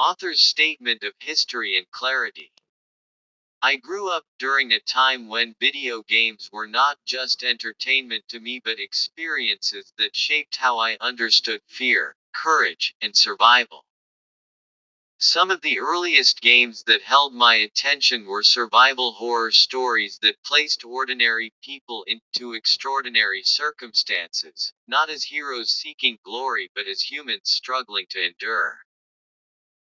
Author's statement of history and clarity. I grew up during a time when video games were not just entertainment to me but experiences that shaped how I understood fear, courage, and survival. Some of the earliest games that held my attention were survival horror stories that placed ordinary people into extraordinary circumstances, not as heroes seeking glory but as humans struggling to endure.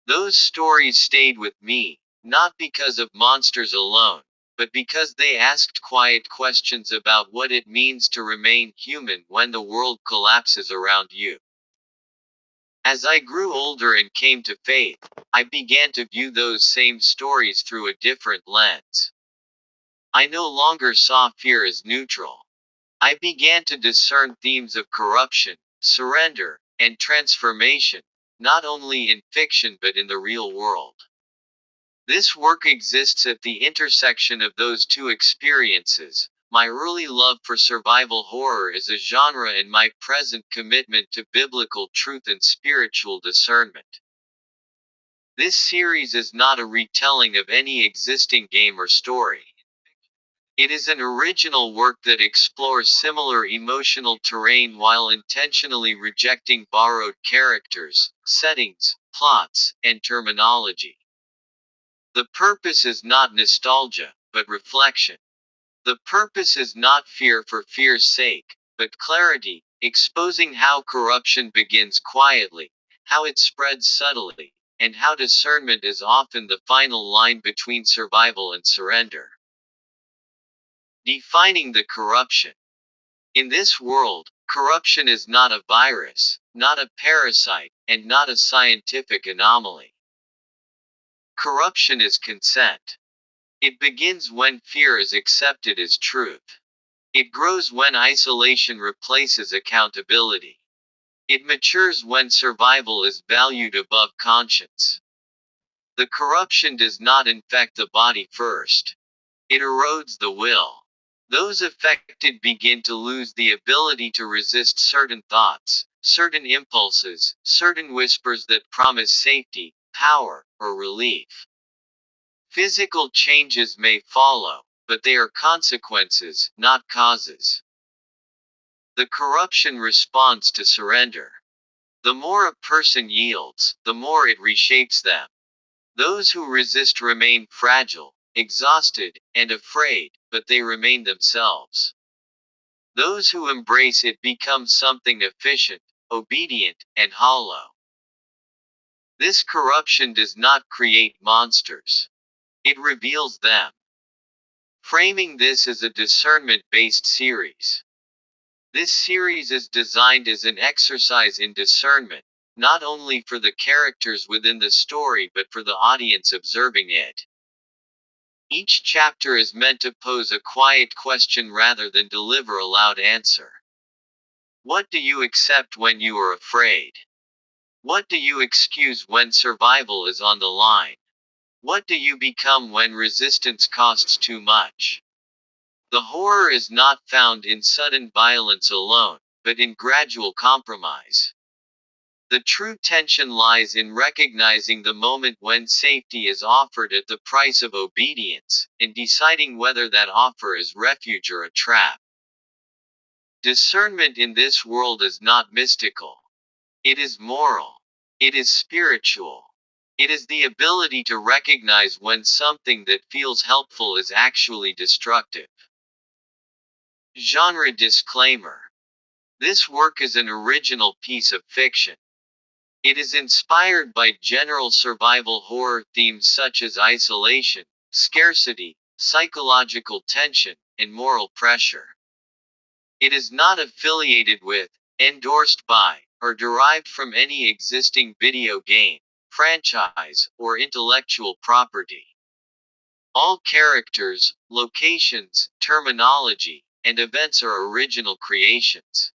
Those stories stayed with me, not because of monsters alone, but because they asked quiet questions about what it means to remain human when the world collapses around you. As I grew older and came to faith, I began to view those same stories through a different lens. I no longer saw fear as neutral. I began to discern themes of corruption, surrender, and transformation, not only in fiction but in the real world. This work exists at the intersection of those two experiences. My early love for survival horror as a genre and my present commitment to biblical truth and spiritual discernment. This series is not a retelling of any existing game or story. It is an original work that explores similar emotional terrain while intentionally rejecting borrowed characters, settings, plots, and terminology. The purpose is not nostalgia, but reflection. The purpose is not fear for fear's sake, but clarity, exposing how corruption begins quietly, how it spreads subtly, and how discernment is often the final line between survival and surrender. Defining the corruption. In this world, corruption is not a virus, not a parasite, and not a scientific anomaly. Corruption is consent. It begins when fear is accepted as truth. It grows when isolation replaces accountability. It matures when survival is valued above conscience. The corruption does not infect the body first. It erodes the will. Those affected begin to lose the ability to resist certain thoughts, certain impulses, certain whispers that promise safety, power, or relief. Physical changes may follow, but they are consequences, not causes. The corruption responds to surrender. The more a person yields, the more it reshapes them. Those who resist remain fragile, exhausted, and afraid, but they remain themselves. Those who embrace it become something efficient, obedient, and hollow. This corruption does not create monsters. It reveals them. Framing this as a discernment-based series. This series is designed as an exercise in discernment, not only for the characters within the story but for the audience observing it. Each chapter is meant to pose a quiet question rather than deliver a loud answer. What do you accept when you are afraid? What do you excuse when survival is on the line? What do you become when resistance costs too much? The horror is not found in sudden violence alone, but in gradual compromise. The true tension lies in recognizing the moment when safety is offered at the price of obedience, and deciding whether that offer is refuge or a trap. Discernment in this world is not mystical. It is moral. It is spiritual. It is the ability to recognize when something that feels helpful is actually destructive. Genre disclaimer. This work is an original piece of fiction. It is inspired by general survival horror themes such as isolation, scarcity, psychological tension, and moral pressure. It is not affiliated with, endorsed by, or derived from any existing video game, franchise, or intellectual property. All characters, locations, terminology, and events are original creations.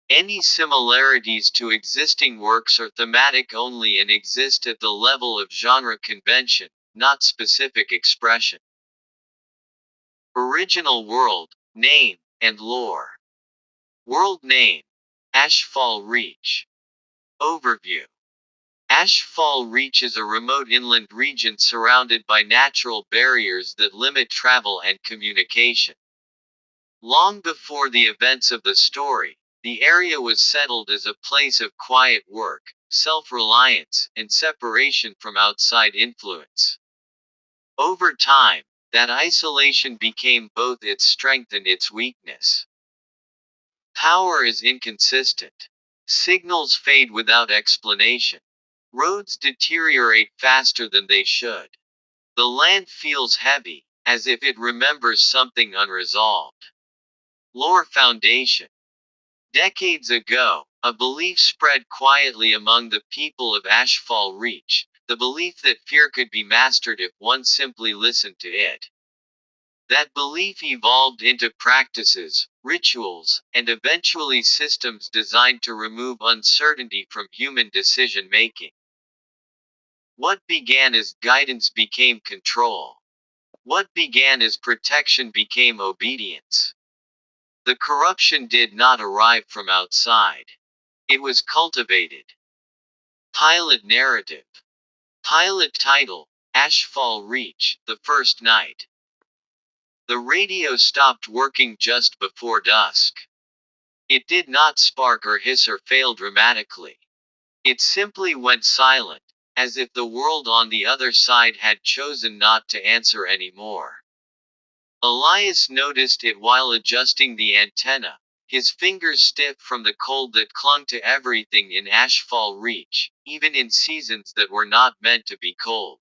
Any similarities to existing works are thematic only and exist at the level of genre convention, not specific expression. Original world, name, and lore. World name: Ashfall Reach. Overview. Ashfall Reach is a remote inland region surrounded by natural barriers that limit travel and communication. Long before the events of the story, the area was settled as a place of quiet work, self-reliance, and separation from outside influence. Over time, that isolation became both its strength and its weakness. Power is inconsistent. Signals fade without explanation. Roads deteriorate faster than they should. The land feels heavy, as if it remembers something unresolved. Lore foundation. Decades ago, a belief spread quietly among the people of Ashfall Reach, the belief that fear could be mastered if one simply listened to it. That belief evolved into practices, rituals, and eventually systems designed to remove uncertainty from human decision making. What began as guidance became control. What began as protection became obedience. The corruption did not arrive from outside. It was cultivated. Pilot narrative. Pilot title, Ashfall Reach, the first night. The radio stopped working just before dusk. It did not spark or hiss or fail dramatically. It simply went silent, as if the world on the other side had chosen not to answer anymore. Elias noticed it while adjusting the antenna, his fingers stiff from the cold that clung to everything in Ashfall Reach, even in seasons that were not meant to be cold.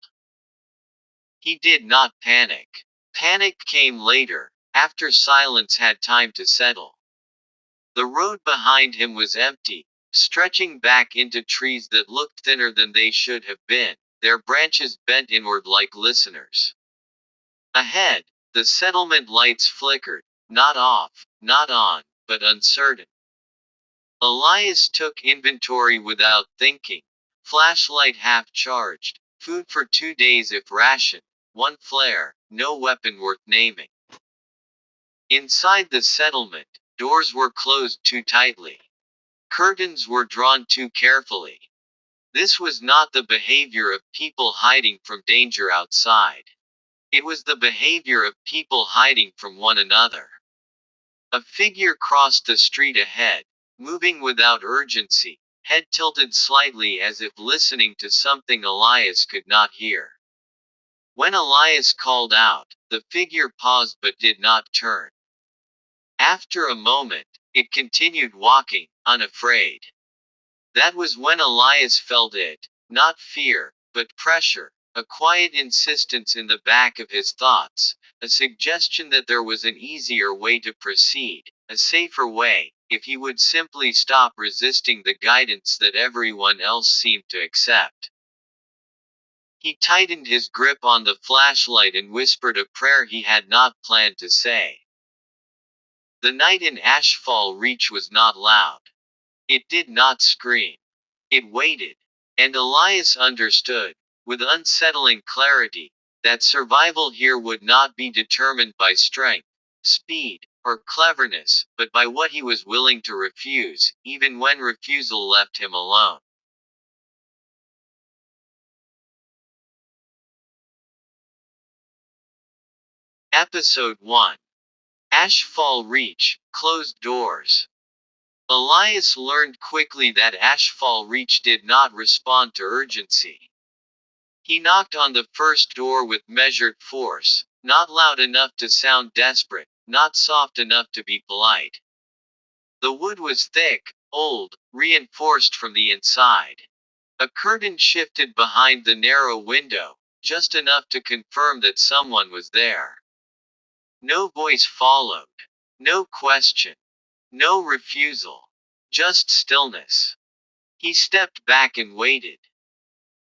He did not panic. Panic came later, after silence had time to settle. The road behind him was empty, stretching back into trees that looked thinner than they should have been, their branches bent inward like listeners. Ahead, the settlement lights flickered, not off, not on, but uncertain. Elias took inventory without thinking. Flashlight half charged, food for 2 days if rationed, one flare, no weapon worth naming. Inside the settlement, doors were closed too tightly. Curtains were drawn too carefully. This was not the behavior of people hiding from danger outside. It was the behavior of people hiding from one another. A figure crossed the street ahead, moving without urgency, head tilted slightly as if listening to something Elias could not hear. When Elias called out, the figure paused but did not turn. After a moment, it continued walking, unafraid. That was when Elias felt it, not fear, but pressure, a quiet insistence in the back of his thoughts, a suggestion that there was an easier way to proceed, a safer way, if he would simply stop resisting the guidance that everyone else seemed to accept. He tightened his grip on the flashlight and whispered a prayer he had not planned to say. The night in Ashfall Reach was not loud. It did not scream. It waited. And Elias understood, with unsettling clarity, that survival here would not be determined by strength, speed, or cleverness, but by what he was willing to refuse, even when refusal left him alone. Episode 1. Ashfall Reach, Closed Doors. Elias learned quickly that Ashfall Reach did not respond to urgency. He knocked on the first door with measured force, not loud enough to sound desperate, not soft enough to be polite. The wood was thick, old, reinforced from the inside. A curtain shifted behind the narrow window, just enough to confirm that someone was there. No voice followed. No question. No refusal. Just stillness. He stepped back and waited.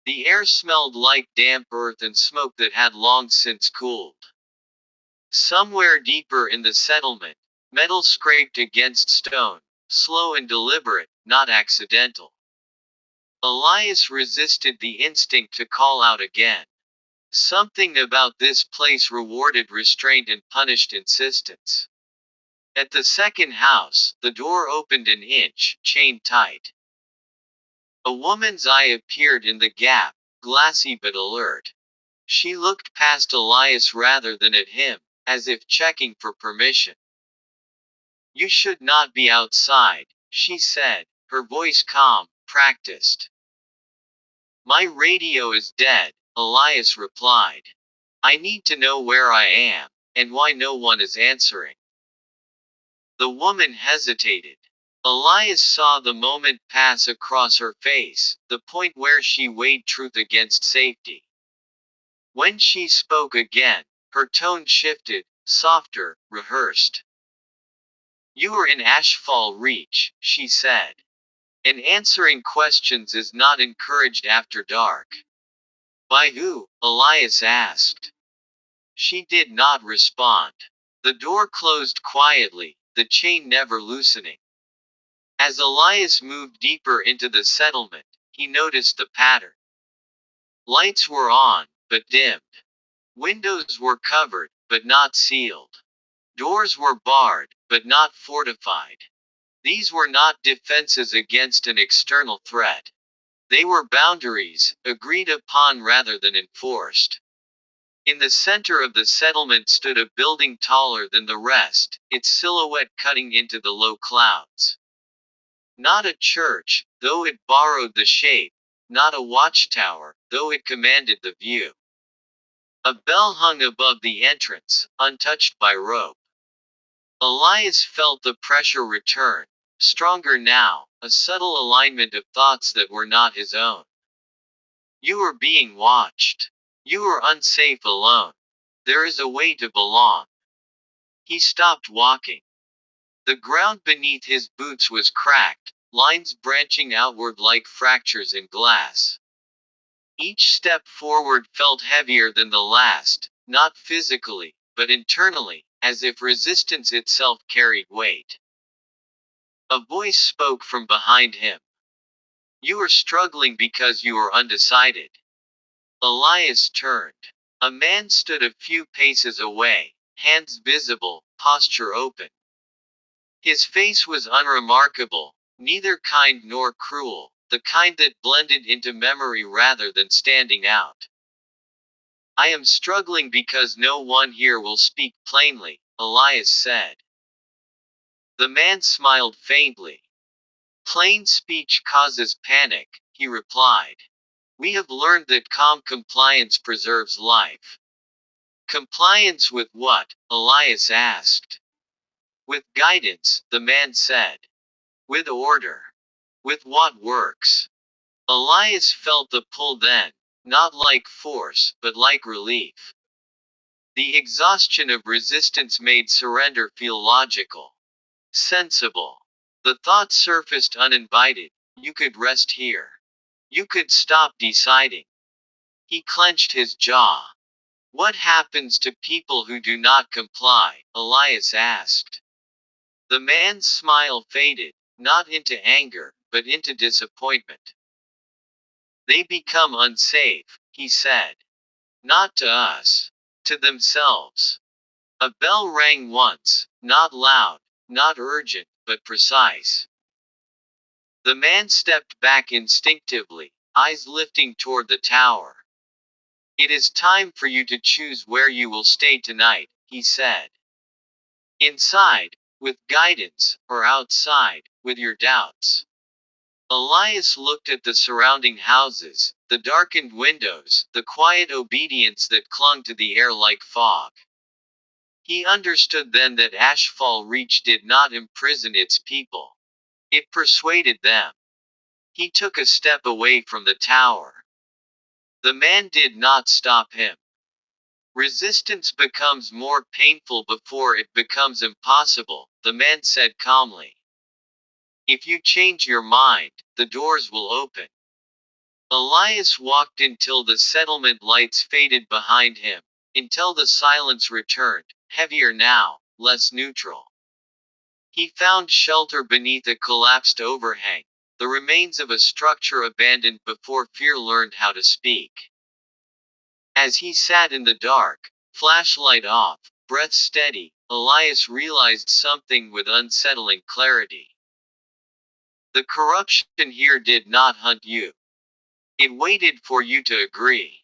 The air smelled like damp earth and smoke that had long since cooled. Somewhere deeper in the settlement, metal scraped against stone, slow and deliberate, not accidental. Elias resisted the instinct to call out again. Something about this place rewarded restraint and punished insistence. At the second house, the door opened an inch, chained tight. A woman's eye appeared in the gap, glassy but alert. She looked past Elias rather than at him, as if checking for permission. You should not be outside, she said, her voice calm, practiced. My radio is dead, Elias replied. I need to know where I am, and why no one is answering. The woman hesitated. Elias saw the moment pass across her face, the point where she weighed truth against safety. When she spoke again, her tone shifted, softer, rehearsed. You are in Ashfall Reach, she said. And answering questions is not encouraged after dark. By who? Elias asked. She did not respond. The door closed quietly, the chain never loosening. As Elias moved deeper into the settlement, he noticed the pattern. Lights were on, but dimmed. Windows were covered, but not sealed. Doors were barred, but not fortified. These were not defenses against an external threat. They were boundaries, agreed upon rather than enforced. In the center of the settlement stood a building taller than the rest, its silhouette cutting into the low clouds. Not a church, though it borrowed the shape. Not a watchtower, though it commanded the view. A bell hung above the entrance, untouched by rope. Elias felt the pressure return, stronger now, a subtle alignment of thoughts that were not his own. You are being watched. You are unsafe alone. There is a way to belong. He stopped walking. The ground beneath his boots was cracked, lines branching outward like fractures in glass. Each step forward felt heavier than the last, not physically, but internally, as if resistance itself carried weight. A voice spoke from behind him. You are struggling because you are undecided. Elias turned. A man stood a few paces away, hands visible, posture open. His face was unremarkable, neither kind nor cruel, the kind that blended into memory rather than standing out. I am struggling because no one here will speak plainly, Elias said. The man smiled faintly. Plain speech causes panic, he replied. We have learned that calm compliance preserves life. Compliance with what? Elias asked. With guidance, the man said. With order. With what works. Elias felt the pull then, not like force, but like relief. The exhaustion of resistance made surrender feel logical. Sensible. The thought surfaced uninvited. You could rest here. You could stop deciding. He clenched his jaw. What happens to people who do not comply? Elias asked. The man's smile faded, not into anger, but into disappointment. They become unsafe, he said. Not to us. To themselves. A bell rang once, not loud, not urgent, but precise. The man stepped back instinctively, eyes lifting toward the tower. It is time for you to choose where you will stay tonight, he said. Inside, with guidance, or outside, with your doubts. Elias looked at the surrounding houses, the darkened windows, the quiet obedience that clung to the air like fog. He understood then that Ashfall Reach did not imprison its people. It persuaded them. He took a step away from the tower. The man did not stop him. Resistance becomes more painful before it becomes impossible, the man said calmly. If you change your mind, the doors will open. Elias walked until the settlement lights faded behind him, until the silence returned, heavier now, less neutral. He found shelter beneath a collapsed overhang, the remains of a structure abandoned before fear learned how to speak. As he sat in the dark, flashlight off, breath steady, Elias realized something with unsettling clarity. The corruption here did not hunt you. It waited for you to agree.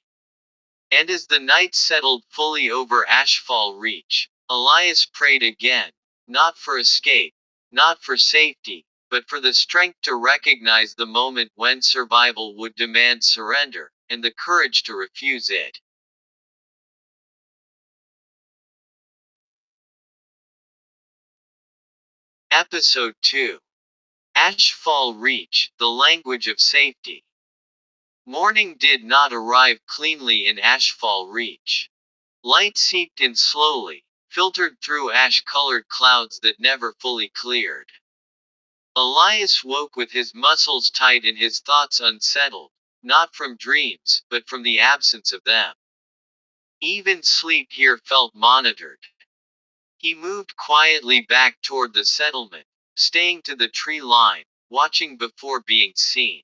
And as the night settled fully over Ashfall Reach, Elias prayed again, not for escape, not for safety, but for the strength to recognize the moment when survival would demand surrender, and the courage to refuse it. Episode 2. Ashfall Reach, the language of safety. Morning did not arrive cleanly in Ashfall Reach. Light seeped in slowly, filtered through ash-colored clouds that never fully cleared. Elias woke with his muscles tight and his thoughts unsettled, not from dreams, but from the absence of them. Even sleep here felt monitored. He moved quietly back toward the settlement, staying to the tree line, watching before being seen.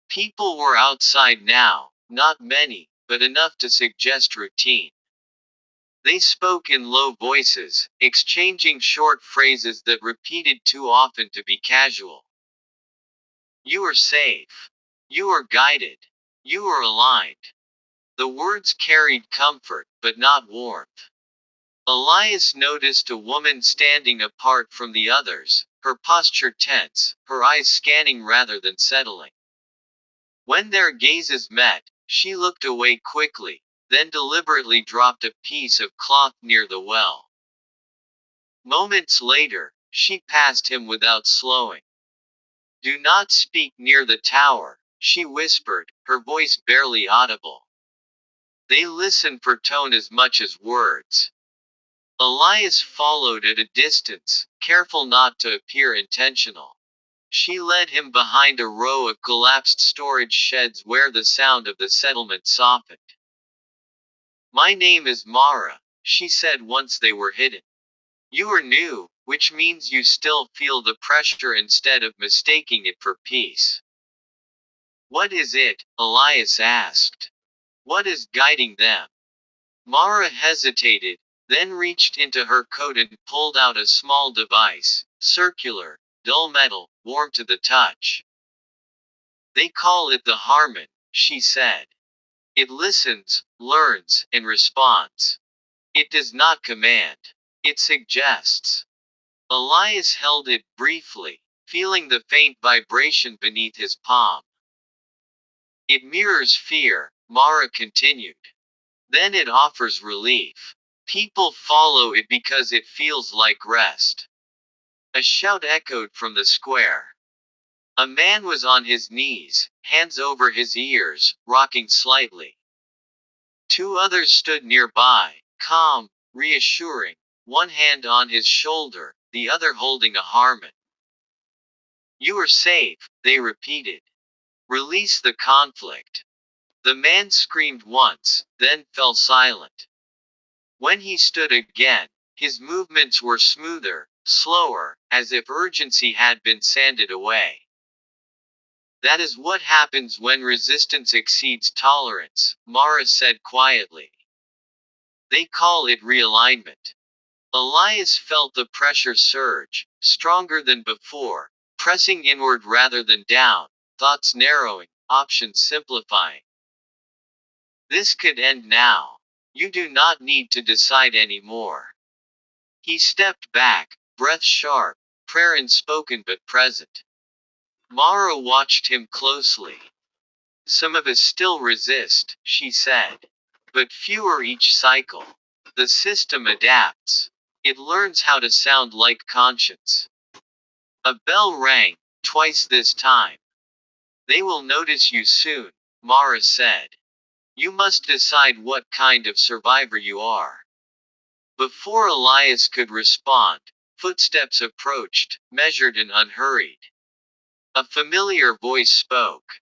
People were outside now, not many, but enough to suggest routine. They spoke in low voices, exchanging short phrases that repeated too often to be casual. You are safe. You are guided. You are aligned. The words carried comfort, but not warmth. Elias noticed a woman standing apart from the others, her posture tense, her eyes scanning rather than settling. When their gazes met, she looked away quickly, then deliberately dropped a piece of cloth near the well. Moments later, she passed him without slowing. Do not speak near the tower, she whispered, her voice barely audible. They listened for tone as much as words. Elias followed at a distance, careful not to appear intentional. She led him behind a row of collapsed storage sheds where the sound of the settlement softened. My name is Mara, she said once they were hidden. You are new, which means you still feel the pressure instead of mistaking it for peace. What is it? Elias asked. What is guiding them? Mara hesitated, then reached into her coat and pulled out a small device, circular, dull metal, warm to the touch. They call it the Harmon, she said. It listens, learns, and responds. It does not command. It suggests. Elias held it briefly, feeling the faint vibration beneath his palm. It mirrors fear, Mara continued. Then it offers relief. People follow it because it feels like rest. A shout echoed from the square. A man was on his knees, hands over his ears, rocking slightly. Two others stood nearby, calm, reassuring, one hand on his shoulder, the other holding a Harmon. You are safe, they repeated. Release the conflict. The man screamed once, then fell silent. When he stood again, his movements were smoother, slower, as if urgency had been sanded away. That is what happens when resistance exceeds tolerance, Mara said quietly. They call it realignment. Elias felt the pressure surge, stronger than before, pressing inward rather than down, thoughts narrowing, options simplifying. This could end now. You do not need to decide anymore. He stepped back, breath sharp, prayer unspoken but present. Mara watched him closely. Some of us still resist, she said. But fewer each cycle. The system adapts. It learns how to sound like conscience. A bell rang, twice this time. They will notice you soon, Mara said. You must decide what kind of survivor you are. Before Elias could respond, footsteps approached, measured and unhurried. A familiar voice spoke.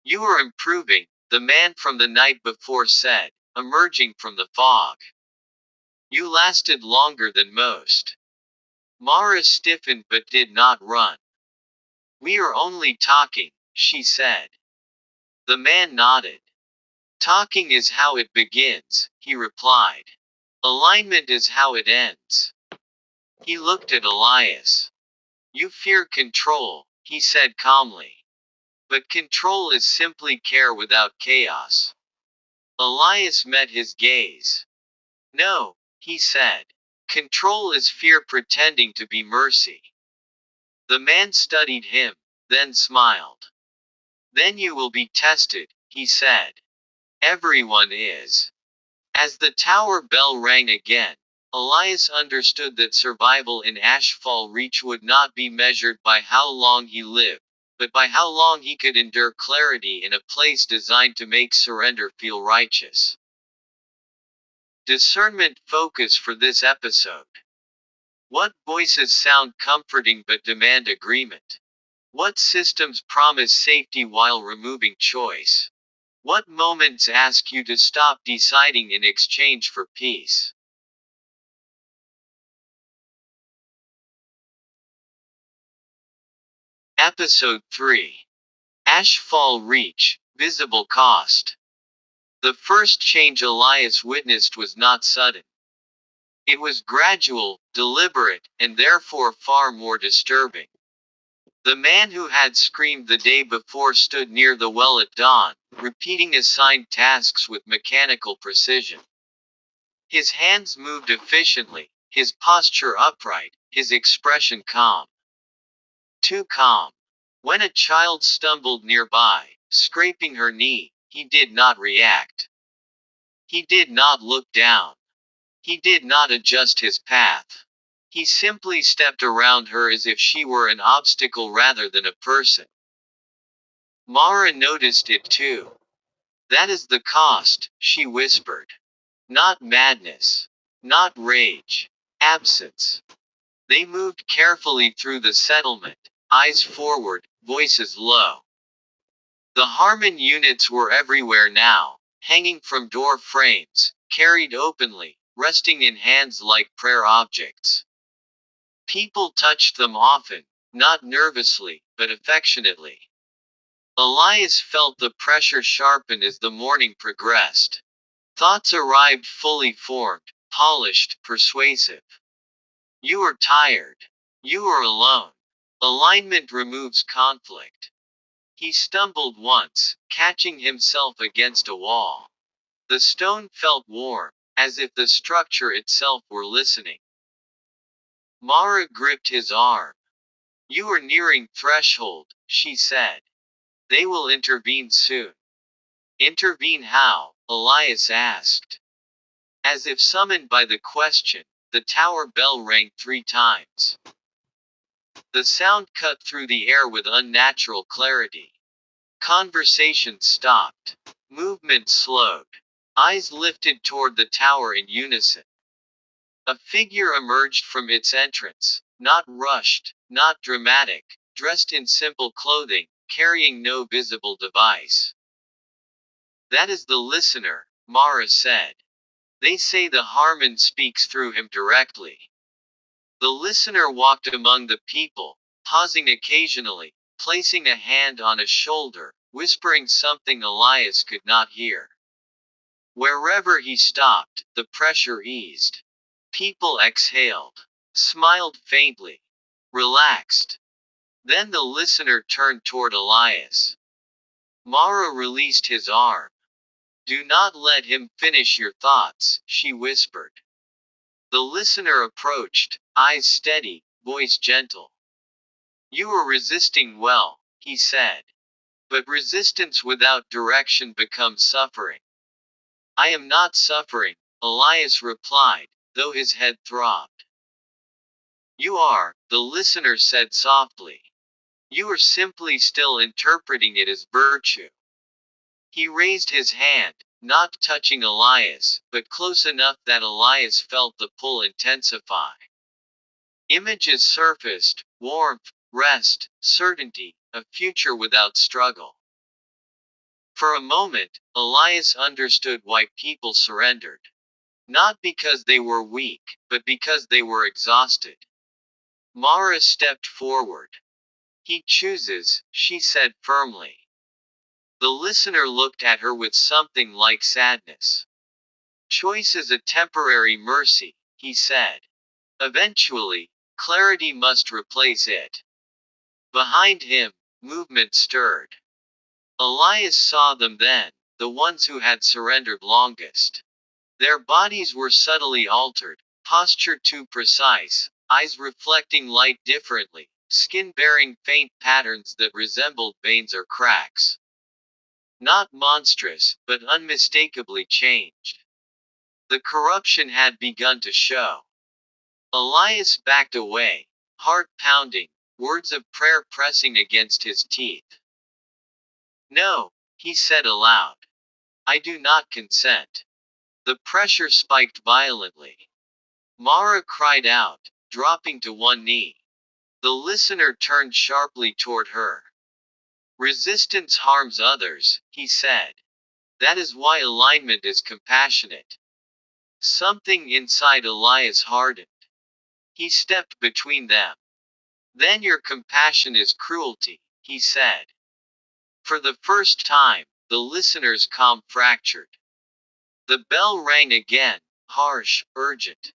You are improving, the man from the night before said, emerging from the fog. You lasted longer than most. Mara stiffened but did not run. We are only talking, she said. The man nodded. Talking is how it begins, he replied. Alignment is how it ends. He looked at Elias. You fear control, he said calmly. But control is simply care without chaos. Elias met his gaze. No, he said. Control is fear pretending to be mercy. The man studied him, then smiled. Then you will be tested, he said. Everyone is. As the tower bell rang again, Elias understood that survival in Ashfall Reach would not be measured by how long he lived, but by how long he could endure clarity in a place designed to make surrender feel righteous. Discernment focus for this episode. What voices sound comforting but demand agreement? What systems promise safety while removing choice? What moments ask you to stop deciding in exchange for peace? Episode 3. Ashfall Reach, Visible Cost. The first change Elias witnessed was not sudden. It was gradual, deliberate, and therefore far more disturbing. The man who had screamed the day before stood near the well at dawn, repeating assigned tasks with mechanical precision. His hands moved efficiently, his posture upright, his expression calm. Too calm. When a child stumbled nearby, scraping her knee, he did not react. He did not look down. He did not adjust his path. He simply stepped around her as if she were an obstacle rather than a person. Mara noticed it too. That is the cost, she whispered. Not madness. Not rage. Absence. They moved carefully through the settlement, eyes forward, voices low. The Harmon units were everywhere now, hanging from door frames, carried openly, resting in hands like prayer objects. People touched them often, not nervously, but affectionately. Elias felt the pressure sharpen as the morning progressed. Thoughts arrived fully formed, polished, persuasive. You are tired. You are alone. Alignment removes conflict. He stumbled once, catching himself against a wall. The stone felt warm, as if the structure itself were listening. Mara gripped his arm. You are nearing threshold, she said. They will intervene soon. Intervene how? Elias asked. As if summoned by the question, the tower bell rang 3 times. The sound cut through the air with unnatural clarity. Conversation stopped. Movement slowed. Eyes lifted toward the tower in unison. A figure emerged from its entrance, not rushed, not dramatic, dressed in simple clothing, carrying no visible device. That is the listener, Mara said. They say the Harmon speaks through him directly. The listener walked among the people, pausing occasionally, placing a hand on a shoulder, whispering something Elias could not hear. Wherever he stopped, the pressure eased. People exhaled, smiled faintly, relaxed. Then the listener turned toward Elias. Mara released his arm. Do not let him finish your thoughts, she whispered. The listener approached, eyes steady, voice gentle. You are resisting well, he said. But resistance without direction becomes suffering. I am not suffering, Elias replied, though his head throbbed. You are, the listener said softly. You are simply still interpreting it as virtue. He raised his hand, not touching Elias, but close enough that Elias felt the pull intensify. Images surfaced, warmth, rest, certainty, a future without struggle. For a moment, Elias understood why people surrendered. Not because they were weak, but because they were exhausted. Mara stepped forward. He chooses, she said firmly. The listener looked at her with something like sadness. Choice is a temporary mercy, he said. Eventually, clarity must replace it. Behind him, movement stirred. Elias saw them then, the ones who had surrendered longest. Their bodies were subtly altered, posture too precise, eyes reflecting light differently, skin bearing faint patterns that resembled veins or cracks. Not monstrous, but unmistakably changed. The corruption had begun to show. Elias backed away, heart pounding, words of prayer pressing against his teeth. No, he said aloud. I do not consent. The pressure spiked violently. Mara cried out, dropping to one knee. The listener turned sharply toward her. Resistance harms others, he said. That is why alignment is compassionate. Something inside Elias hardened. He stepped between them. Then your compassion is cruelty, he said. For the first time, the listener's calm fractured. The bell rang again, harsh, urgent.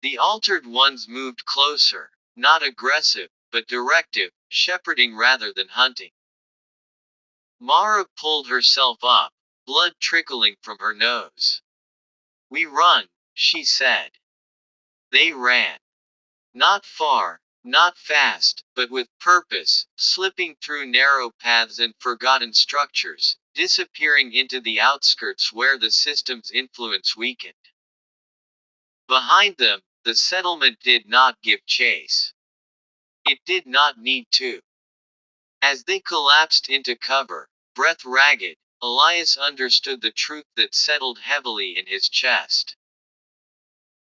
The altered ones moved closer, not aggressive, but directive, shepherding rather than hunting. Mara pulled herself up, blood trickling from her nose. We run, she said. They ran. Not far, not fast, but with purpose, slipping through narrow paths and forgotten structures, disappearing into the outskirts where the system's influence weakened. Behind them, the settlement did not give chase. It did not need to. As they collapsed into cover, breath ragged, Elias understood the truth that settled heavily in his chest.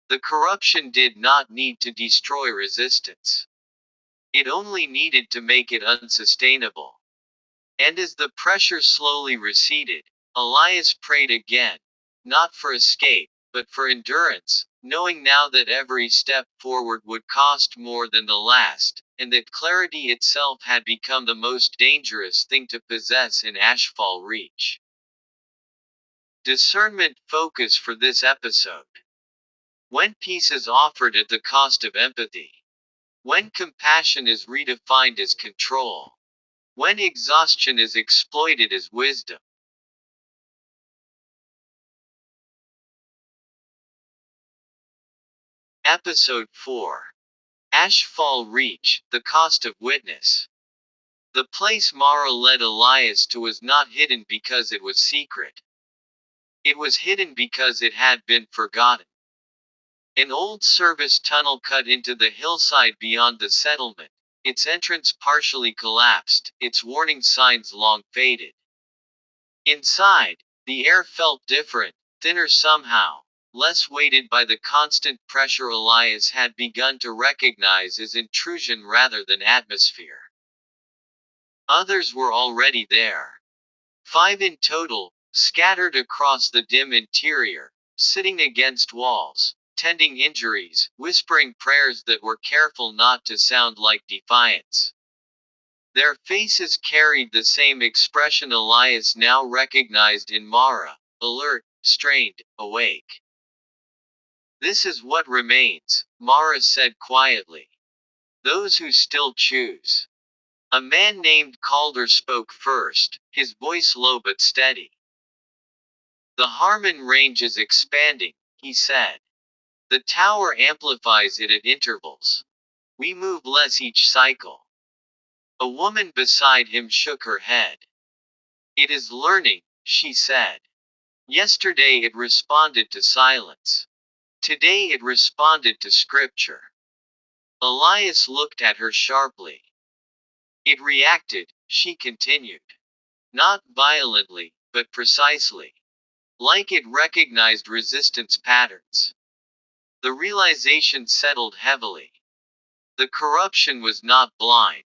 The corruption did not need to destroy resistance. It only needed to make it unsustainable. And as the pressure slowly receded, Elias prayed again, not for escape, but for endurance, knowing now that every step forward would cost more than the last, and that clarity itself had become the most dangerous thing to possess in Ashfall Reach. Discernment focus for this episode. When peace is offered at the cost of empathy. When compassion is redefined as control. When exhaustion is exploited as wisdom. Episode 4. Ashfall Reach, the cost of witness. The place Mara led Elias to was not hidden because it was secret. It was hidden because it had been forgotten. An old service tunnel cut into the hillside beyond the settlement, its entrance partially collapsed, its warning signs long faded. Inside, the air felt different, thinner somehow, less weighted by the constant pressure Elias had begun to recognize as intrusion rather than atmosphere. Others were already there. 5 in total, scattered across the dim interior, sitting against walls, tending injuries, whispering prayers that were careful not to sound like defiance. Their faces carried the same expression Elias now recognized in Mara: alert, strained, awake. This is what remains, Mara said quietly. Those who still choose. A man named Calder spoke first, his voice low but steady. The Harmon range is expanding, he said. The tower amplifies it at intervals. We move less each cycle. A woman beside him shook her head. It is learning, she said. Yesterday it responded to silence. Today it responded to scripture. Elias looked at her sharply. It reacted, she continued. Not violently, but precisely. Like it recognized resistance patterns. The realization settled heavily. The corruption was not blind.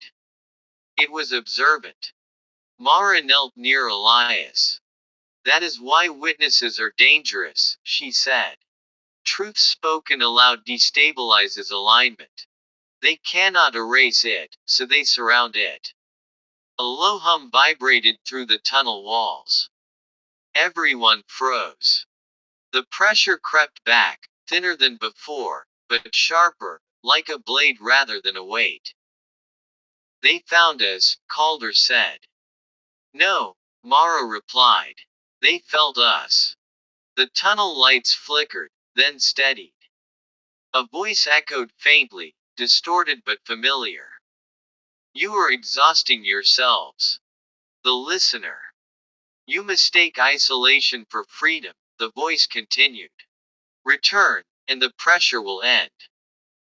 It was observant. Mara knelt near Elias. That is why witnesses are dangerous, she said. Truth spoken aloud destabilizes alignment. They cannot erase it, so they surround it. A low hum vibrated through the tunnel walls. Everyone froze. The pressure crept back, thinner than before, but sharper, like a blade rather than a weight. They found us, Calder said. No, Mara replied. They felt us. The tunnel lights flickered, then steadied. A voice echoed faintly, distorted but familiar. You are exhausting yourselves. The listener. You mistake isolation for freedom, the voice continued. Return, and the pressure will end.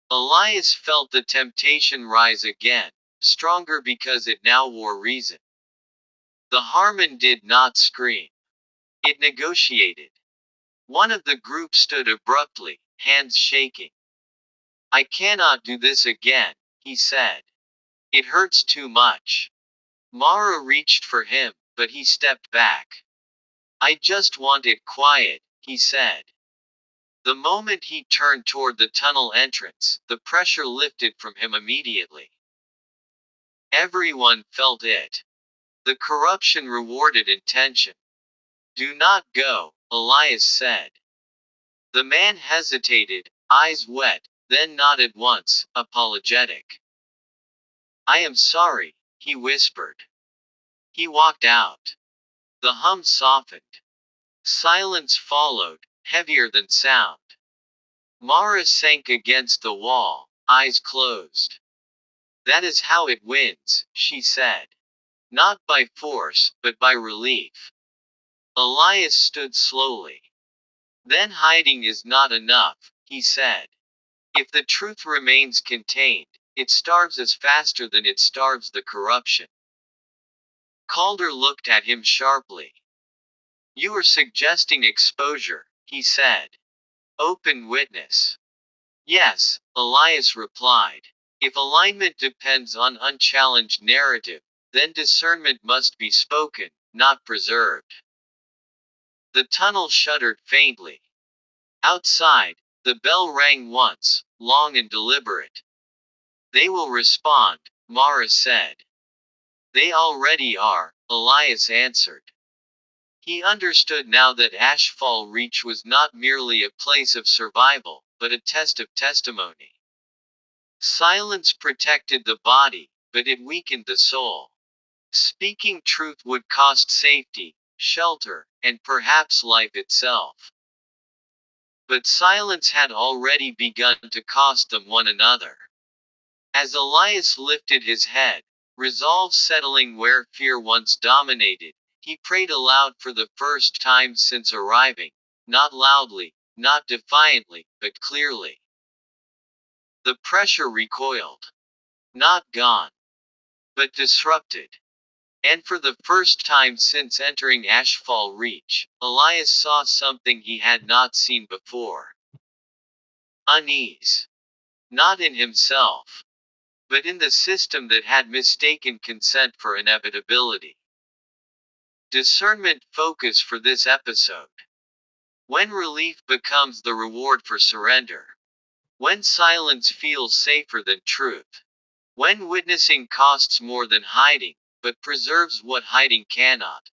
Elias felt the temptation rise again, stronger because it now wore reason. The Harmon did not scream. It negotiated. One of the group stood abruptly, hands shaking. I cannot do this again, he said. It hurts too much. Mara reached for him, but he stepped back. I just want it quiet, he said. The moment he turned toward the tunnel entrance, the pressure lifted from him immediately. Everyone felt it. The corruption rewarded intention. Do not go, Elias said. The man hesitated, eyes wet, then nodded once, apologetic. I am sorry, he whispered. He walked out. The hum softened. Silence followed, heavier than sound. Mara sank against the wall, eyes closed. That is how it wins, she said. Not by force, but by relief. Elias stood slowly. Then hiding is not enough, he said. If the truth remains contained, it starves us faster than it starves the corruption. Calder looked at him sharply. You are suggesting exposure, he said. Open witness. Yes, Elias replied. If alignment depends on unchallenged narrative, then discernment must be spoken, not preserved. The tunnel shuddered faintly. Outside, the bell rang once, long and deliberate. They will respond, Mara said. They already are, Elias answered. He understood now that Ashfall Reach was not merely a place of survival, but a test of testimony. Silence protected the body, but it weakened the soul. Speaking truth would cost safety, shelter, and perhaps life itself. But silence had already begun to cost them one another. As Elias lifted his head, resolve settling where fear once dominated, he prayed aloud for the first time since arriving, not loudly, not defiantly, but clearly. The pressure recoiled. Not gone, but disrupted. And for the first time since entering Ashfall Reach, Elias saw something he had not seen before. Unease. Not in himself, but in the system that had mistaken consent for inevitability. Discernment focus for this episode. When relief becomes the reward for surrender. When silence feels safer than truth. When witnessing costs more than hiding, but preserves what hiding cannot.